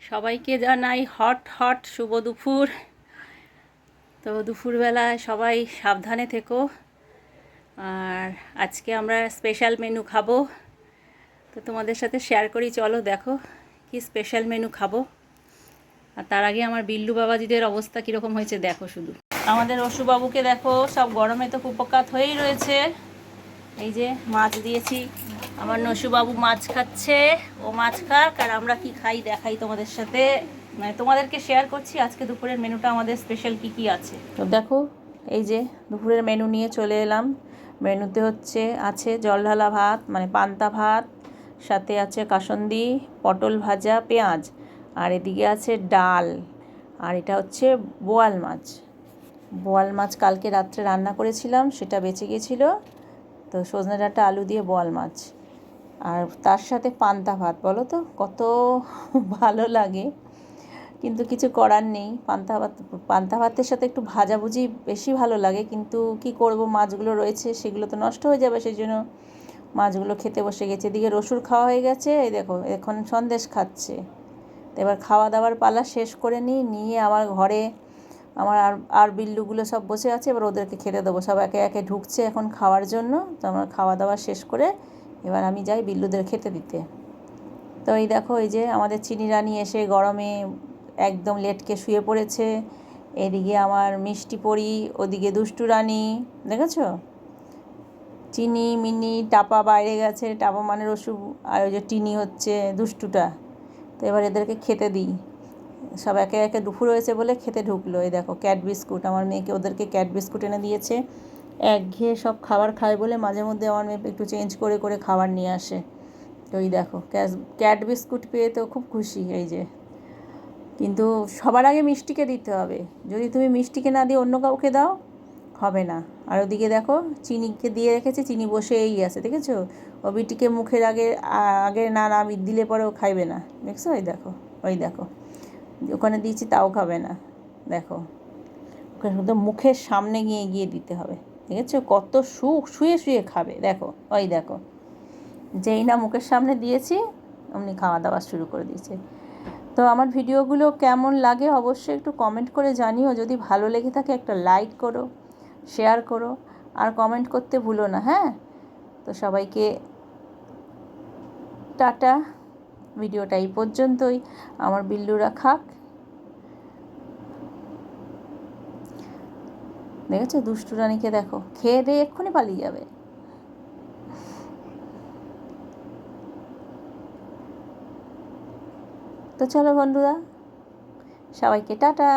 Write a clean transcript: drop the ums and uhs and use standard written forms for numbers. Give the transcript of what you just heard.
সবাইকে জানাই hot hot শুভ দুপুর। তো দুপুরবেলায় সবাই সাবধানে থেকো। আর আজকে আমরা স্পেশাল মেনু খাবো, তো তোমাদের সাথে শেয়ার করি। চলো দেখো কি স্পেশাল মেনু খাবো। আর তার আগে আমার বিল্লু বাবাজিদের অবস্থা কীরকম হয়েছে দেখো শুধু। আমাদের অশুবাবুকে দেখো, সব গরমে তো কুপকাত হয়েই রয়েছে। এই যে মাছ দিয়েছি, আমার নসুবাবু মাছ খাচ্ছে, ও মাছ খাক আর আমরা কি খাই দেখাই তোমাদের সাথে, মানে তোমাদেরকে শেয়ার করছি আজকে দুপুরের মেনুটা আমাদের স্পেশাল কি কি আছে। তো দেখো এই যে দুপুরের মেনু নিয়ে চলে এলাম। মেনুতে আছে জল ঢালা ভাত, মানে পান্তা ভাত, সাথে আছে কাসন্দি, পটল ভাজা, পেঁয়াজ, আর এদিকে আছে ডাল, আর এটা হচ্ছে বোয়াল মাছ। বোয়াল মাছ কালকে রাত্রে রান্না করেছিলাম, সেটা বেঁচে গেছিলো, তো সজনে ডাঁটা আলু দিয়ে বোয়াল মাছ, আর তার সাথে পান্তা ভাত। বলো তো কত ভালো লাগে, কিন্তু কিছু করার নেই। পান্তা ভাতের সাথে একটু ভাজাভুজি বেশি ভালো লাগে, কিন্তু কি করব, মাছগুলো রয়েছে সেগুলো তো নষ্ট হয়ে যাবে, সেই জন্য মাছগুলো খেতে বসে গেছে। এদিকে রসুর খাওয়া হয়ে গেছে, এই দেখো এখন সন্দেশ খাচ্ছে। তো এবার খাওয়া দাওয়ার পালা শেষ করে নিয়ে আমার ঘরে আমার আর বিল্লুগুলো সব বসে আছে, এবার ওদেরকে খেতে দেবো। সব একে একে ঢুকছে এখন খাওয়ার জন্য। তো আমার খাওয়া দাওয়া শেষ করে এবার আমি যাই বিল্লুদের খেতে দিতে। তো এই দেখো এই যে আমাদের চিনি রানী এসে গরমে একদম লেটকে শুয়ে পড়েছে। এদিকে আমার মিষ্টি পরি, ওদিকে দুষ্টু রানী, দেখেছো? চিনি মিনি টাপা বাইরে গেছে, টাপা মানে রসু, আর ওই যে টিনি হচ্ছে দুষ্টুটা। তো এবার এদেরকে খেতে দিই। সব একে একে দুপুর হয়েছে বলে খেতে ঢুকলো। এই দেখো ক্যাট বিস্কুট, আমার মেয়েকে ওদেরকে ক্যাট বিস্কুট এনে দিয়েছে। একঘেয়ে সব খাবার খায় বলে মাঝে মধ্যে আমার মেয়ে একটু চেঞ্জ করে করে খাবার নিয়ে আসে। তো ওই দেখো ক্যাট বিস্কুট পেয়ে তো খুব খুশি। এই যে, কিন্তু সবার আগে মিষ্টিকে দিতে হবে। যদি তুমি মিষ্টিকে না দিয়ে অন্য কাউকে দাও হবে না। আর ওদিকে দেখো চিনিকে দিয়ে রেখেছে, চিনি বসেই আছে, দেখেছো? ও বিটিকে মুখের আগে আগে না না দিলে পরে ও খাইবে না, দেখছো? ওই দেখো ওখানে দিয়েছি তাও খাবে না। দেখো ওকে শুধু মুখের সামনে গিয়ে গিয়ে দিতে হবে, দেখেছো? কত শুয়ে শুয়ে খাবে দেখো। ওই দেখো যেই না মুখের সামনে দিয়েছি অমনি খাওয়া দাওয়া শুরু করে দিয়েছে। তো আমার ভিডিওগুলো কেমন লাগে অবশ্যই একটু কমেন্ট করে জানিও। যদি ভালো লেগে থাকে একটা লাইক করো, শেয়ার করো, আর কমেন্ট করতে ভুলো না, হ্যাঁ? তো সবাইকে টাটা। ভিডিওটা এই পর্যন্তই। আমার বিল্লুরা খাক। দেখেছো দুষ্টু রানীকে? দেখো খেয়ে দিয়ে এক্ষুনি পালিয়ে যাবে। তো চলো বন্ধুরা, সবাইকে টাটা।